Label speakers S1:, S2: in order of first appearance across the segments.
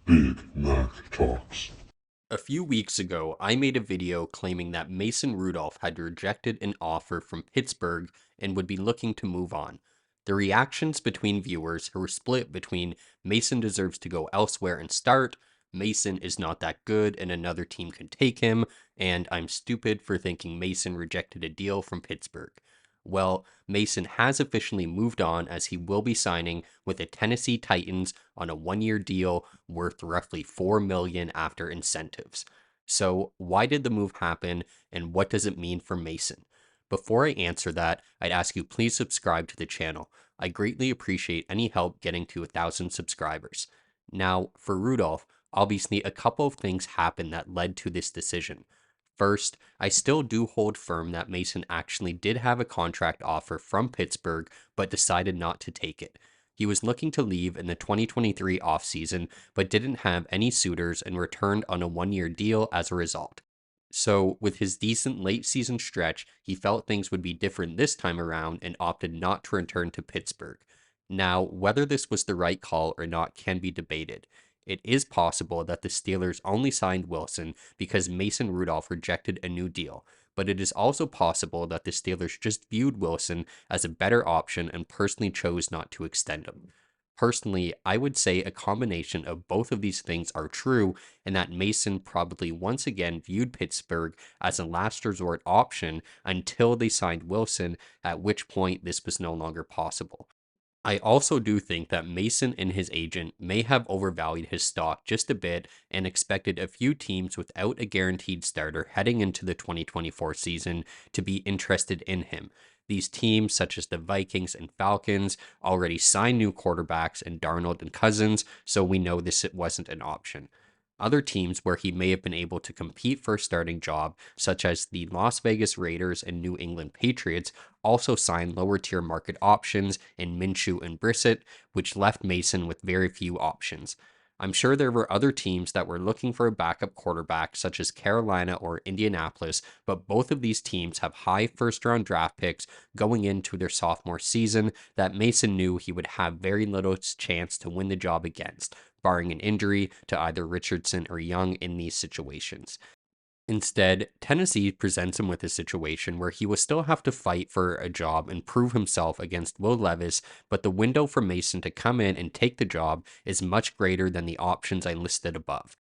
S1: Big Mac Talks.
S2: A few weeks ago, I made a video claiming that Mason Rudolph had rejected an offer from Pittsburgh and would be looking to move on. The reactions between viewers were split between Mason deserves to go elsewhere and start, Mason is not that good and another team can take him, and I'm stupid for thinking Mason rejected a deal from Pittsburgh. Well, Mason has officially moved on as he will be signing with the Tennessee Titans on a one-year deal worth roughly $4 million after incentives. So, why did the move happen and what does it mean for Mason? Before I answer that, I'd ask you please subscribe to the channel. I greatly appreciate any help getting to 1,000 subscribers. Now, for Rudolph, obviously a couple of things happened that led to this decision. First, I still do hold firm that Mason actually did have a contract offer from Pittsburgh, but decided not to take it. He was looking to leave in the 2023 offseason, but didn't have any suitors and returned on a one-year deal as a result. So, with his decent late season stretch, he felt things would be different this time around and opted not to return to Pittsburgh. Now, whether this was the right call or not can be debated. It is possible that the Steelers only signed Wilson because Mason Rudolph rejected a new deal, but it is also possible that the Steelers just viewed Wilson as a better option and personally chose not to extend him. Personally, I would say a combination of both of these things are true, and that Mason probably once again viewed Pittsburgh as a last resort option until they signed Wilson, at which point this was no longer possible. I also do think that Mason and his agent may have overvalued his stock just a bit and expected a few teams without a guaranteed starter heading into the 2024 season to be interested in him. These teams, such as the Vikings and Falcons, already signed new quarterbacks in Darnold and Cousins, so we know this wasn't an option. Other teams where he may have been able to compete for a starting job, such as the Las Vegas Raiders and New England Patriots, also signed lower tier market options in Minshew and Brissett, which left Mason with very few options. I'm sure there were other teams that were looking for a backup quarterback, such as Carolina or Indianapolis, but both of these teams have high first round draft picks going into their sophomore season that Mason knew he would have very little chance to win the job against, barring an injury to either Richardson or Young in these situations. Instead, Tennessee presents him with a situation where he will still have to fight for a job and prove himself against Will Levis, but the window for Mason to come in and take the job is much greater than the options I listed above.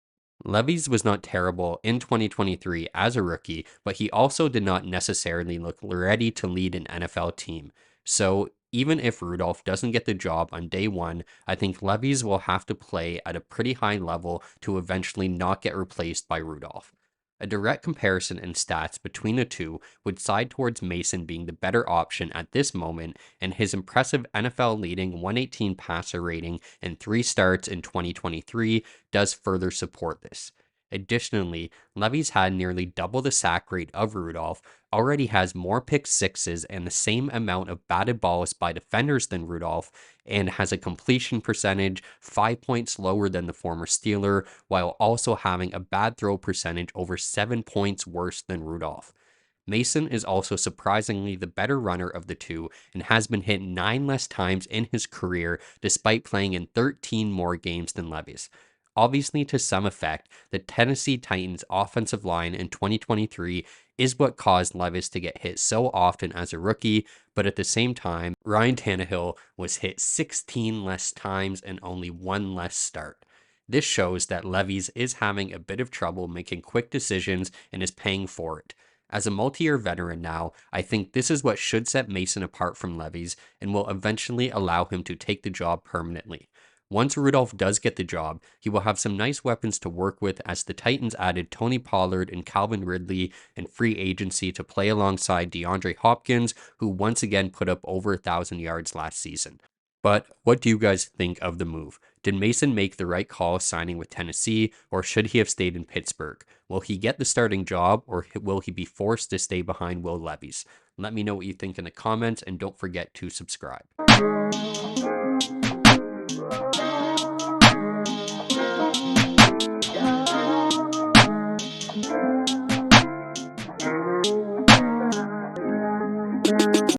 S2: Levis was not terrible in 2023 as a rookie, but he also did not necessarily look ready to lead an NFL team. So, even if Rudolph doesn't get the job on day one, I think Levis will have to play at a pretty high level to eventually not get replaced by Rudolph. A direct comparison in stats between the two would side towards Mason being the better option at this moment, and his impressive NFL leading 118 passer rating and 3 starts in 2023 does further support this. Additionally, Levy's had nearly double the sack rate of Rudolph, already has more pick sixes and the same amount of batted balls by defenders than Rudolph, and has a completion percentage 5 points lower than the former Steeler, while also having a bad throw percentage over 7 points worse than Rudolph. Mason is also surprisingly the better runner of the two and has been hit 9 less times in his career despite playing in 13 more games than Levis. Obviously, to some effect, the Tennessee Titans offensive line in 2023 is what caused Levis to get hit so often as a rookie, but at the same time, Ryan Tannehill was hit 16 less times and only one less start. This shows that Levis is having a bit of trouble making quick decisions and is paying for it. As a multi-year veteran now, I think this is what should set Mason apart from Levis and will eventually allow him to take the job permanently. Once Rudolph does get the job, he will have some nice weapons to work with as the Titans added Tony Pollard and Calvin Ridley in free agency to play alongside DeAndre Hopkins, who once again put up over 1,000 yards last season. But what do you guys think of the move? Did Mason make the right call signing with Tennessee, or should he have stayed in Pittsburgh? Will he get the starting job, or will he be forced to stay behind Will Levis? Let me know what you think in the comments, and don't forget to subscribe.